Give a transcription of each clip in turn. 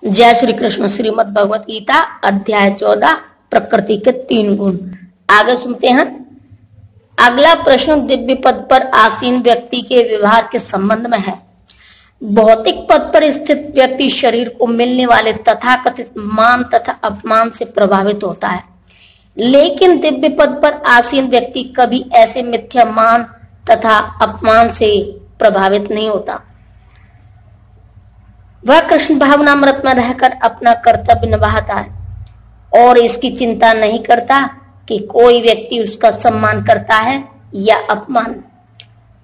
जय श्री कृष्ण। श्रीमद् भगवत गीता अध्याय 14 प्रकृति के 3 गुण। आगे सुनते हैं। अगला प्रश्न दिव्य पद पर आसीन व्यक्ति के व्यवहार के संबंध में है। भौतिक पद पर स्थित व्यक्ति शरीर को मिलने वाले तथाकथित मान तथा अपमान से प्रभावित होता है, लेकिन दिव्य पद पर आसीन व्यक्ति कभी ऐसे मिथ्या मान तथा अपमान से प्रभावित नहीं होता। वह कृष्ण भावनामृत में रहकर अपना कर्तव्य निभाता है और इसकी चिंता नहीं करता कि कोई व्यक्ति उसका सम्मान करता है या अपमान।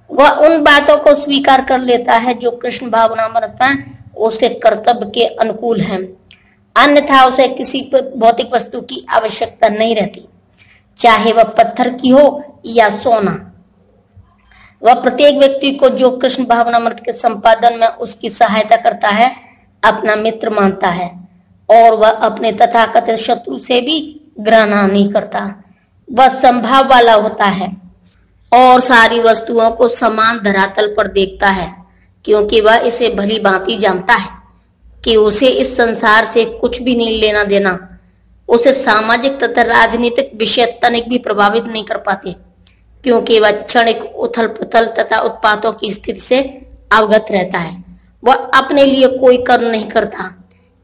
वह उन बातों को स्वीकार कर लेता है जो कृष्ण भावनामृत में उसके कर्तव्य के अनुकूल हैं, अन्यथा उसे किसी भौतिक वस्तु की आवश्यकता नहीं रहती, चाहे वह पत्थर की हो या सोना। वह प्रत्येक व्यक्ति को जो कृष्ण भावनामृत के संपादन में उसकी सहायता करता है अपना मित्र मानता है और वह अपने तथाकथित शत्रु से भी घृणा नहीं करता। वह संभाव वाला होता है और सारी वस्तुओं को समान धरातल पर देखता है, क्योंकि वह इसे भली भांति जानता है कि उसे इस संसार से कुछ भी नहीं लेना देना। उसे सामाजिक तथा राजनीतिक विषय तनिक भी प्रभावित नहीं कर पाते, क्योंकि वह क्षणिक उथल पुथल तथा उत्पातों की स्थिति से अवगत रहता है। वह अपने लिए कोई कर्म नहीं करता।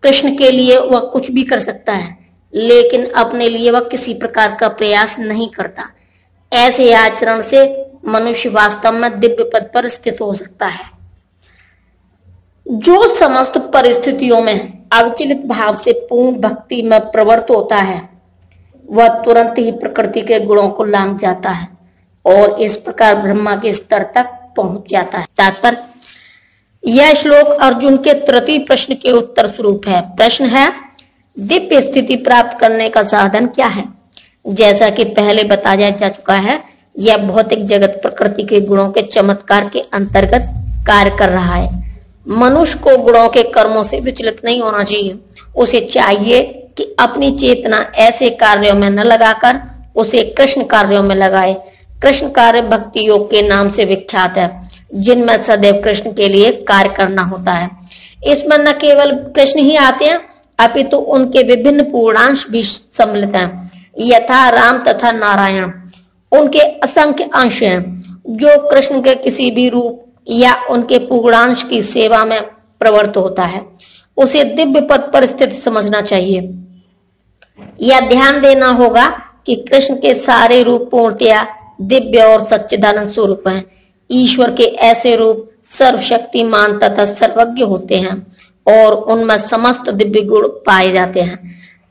कृष्ण के लिए वह कुछ भी कर सकता है, लेकिन अपने लिए वह किसी प्रकार का प्रयास नहीं करता। ऐसे आचरण से मनुष्य वास्तव में दिव्य पद पर स्थित हो सकता है। जो समस्त परिस्थितियों में अविचलित भाव से पूर्ण भक्ति में प्रवृत्त होता है, वह तुरंत ही प्रकृति के गुणों को लांघ जाता है और इस प्रकार ब्रह्मा के स्तर तक पहुंच जाता है। तात्पर्य: यह श्लोक अर्जुन के तृतीय प्रश्न के उत्तर स्वरूप है। प्रश्न है, दिव्य स्थिति प्राप्त करने का साधन क्या है? जैसा कि पहले बताया जा चुका है, यह भौतिक जगत प्रकृति के गुणों के चमत्कार के अंतर्गत कार्य कर रहा है। मनुष्य को गुणों के कर्मों से विचलित नहीं होना चाहिए। उसे चाहिए कि अपनी चेतना ऐसे कार्यों में न लगाकर उसे कृष्ण कार्यों में लगाए। कृष्ण कार्य भक्ति योग के नाम से विख्यात है, जिनमें सदैव कृष्ण के लिए कार्य करना होता है। इसमें न केवल कृष्ण ही आते हैं, अपितु उनके विभिन्न पूर्णांश भी सम्मिलित हैं, यथा राम तथा नारायण। उनके असंख्य अंश हैं। जो कृष्ण के किसी भी रूप या उनके पूर्णांश की सेवा में प्रवृत्त होता है, उसे दिव्य पद पर स्थित समझना चाहिए। यह ध्यान देना होगा कि कृष्ण के सारे रूप पूर्णतया दिव्य और सच्चिदानंद स्वरूप हैं। ईश्वर के ऐसे रूप सर्वशक्तिमान तथा सर्वज्ञ होते हैं और उनमें समस्त दिव्य गुण पाए जाते हैं।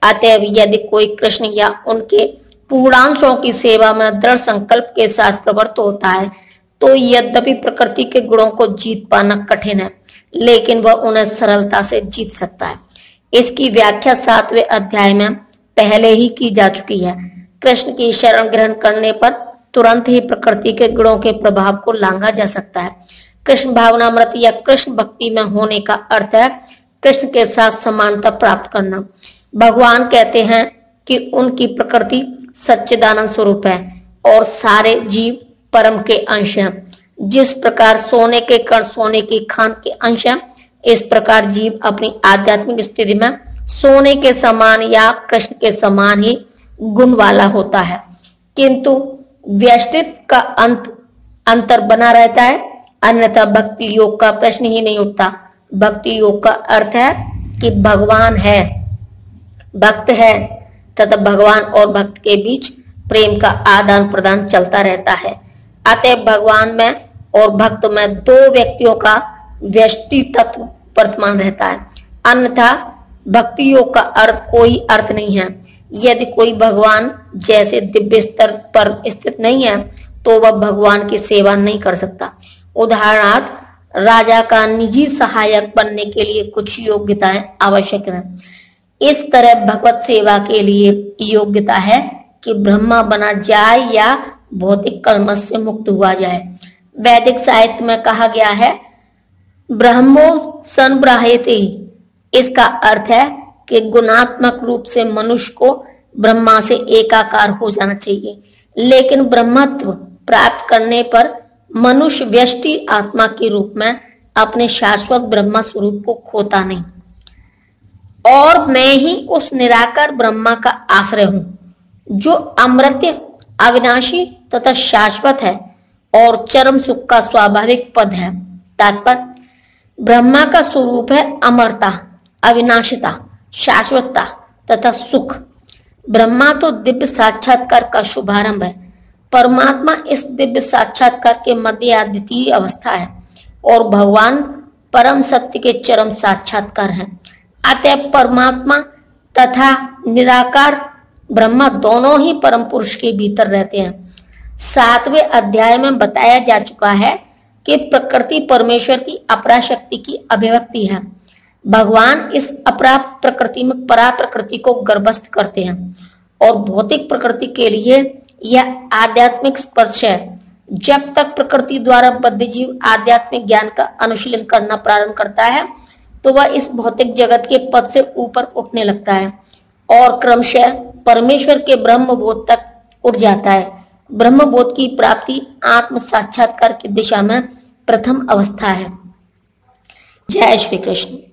अतएव यदि कोई कृष्ण या उनके पूर्णांशों की सेवा में दृढ़ संकल्प के साथ प्रवृत्त होता है, तो यद्यपि प्रकृति के गुणों को जीत पाना कठिन है, लेकिन वह उन्हें सरलता से जीत सकता है। इसकी व्याख्या 7वें अध्याय में पहले ही की जा चुकी है। कृष्ण की शरण ग्रहण करने पर तुरंत ही प्रकृति के गुणों के प्रभाव को लांघा जा सकता है। कृष्ण भावनामृत या कृष्ण भक्ति में होने का अर्थ है कृष्ण के साथ समानता प्राप्त करना। भगवान कहते हैं कि उनकी प्रकृति सच्चिदानंद स्वरूप है और सारे जीव परम के अंश हैं। जिस प्रकार सोने के कण सोने की खान के अंश हैं, इस प्रकार जीव अपनी आध्यात्मिक स्थिति में सोने के समान या कृष्ण के समान ही गुण वाला होता है, किंतु व्यष्टित का अंतर बना रहता है, अन्यथा भक्ति योग का प्रश्न ही नहीं उठता। भक्ति योग का अर्थ है कि भगवान है, भक्त है तथा भगवान और भक्त के बीच प्रेम का आदान प्रदान चलता रहता है। अतः भगवान में और भक्त में दो व्यक्तियों का व्यष्टि तत्व वर्तमान रहता है, अन्यथा भक्ति योग का कोई अर्थ नहीं है। यदि कोई भगवान जैसे दिव्य स्तर पर स्थित नहीं है, तो वह भगवान की सेवा नहीं कर सकता। उदाहरणार्थ, राजा का निजी सहायक बनने के लिए कुछ योग्यताएं आवश्यक हैं। इस तरह भगवत सेवा के लिए योग्यता है कि ब्रह्मा बना जाए या भौतिक कलमश से मुक्त हुआ जाए। वैदिक साहित्य में कहा गया है, ब्रह्मो संब्राह्यते। इसका अर्थ है कि गुणात्मक रूप से मनुष्य को ब्रह्मा से एकाकार हो जाना चाहिए, लेकिन ब्रह्मत्व प्राप्त करने पर मनुष्य व्यष्टि आत्मा के रूप में अपने शाश्वत ब्रह्मा स्वरूप को खोता नहीं। और मैं ही उस निराकार ब्रह्मा का आश्रय हूं, जो अमर्त्य, अविनाशी तथा शाश्वत है और चरम सुख का स्वाभाविक पद है। तात्पर्य, ब्रह्मा का स्वरूप है अमरता, अविनाशिता, शाश्वतता तथा सुख। ब्रह्मा तो दिव्य साक्षात्कार का शुभारंभ है। परमात्मा इस दिव्य साक्षात्कार के मध्य अद्वितीय अवस्था है और भगवान परम सत्य के चरम साक्षात्कार हैं। अतः परमात्मा तथा निराकार ब्रह्मा दोनों ही परम पुरुष के भीतर रहते हैं। 7वें अध्याय में बताया जा चुका है कि प्रकृति परमेश्वर की अपरा शक्ति की अभिव्यक्ति है। भगवान इस अपरा प्रकृति में परा प्रकृति को गर्भस्थ करते हैं और भौतिक प्रकृति के लिए यह आध्यात्मिक स्पर्श है। जब तक प्रकृति द्वारा बद्ध जीव आध्यात्मिक ज्ञान का अनुशीलन करना प्रारंभ करता है तो वह इस भौतिक जगत के पद से ऊपर उठने लगता है और क्रमशः परमेश्वर के ब्रह्म बोध तक उठ जाता है। ब्रह्म बोध की प्राप्ति आत्म साक्षात्कार की दिशा में प्रथम अवस्था है। जय श्री कृष्ण।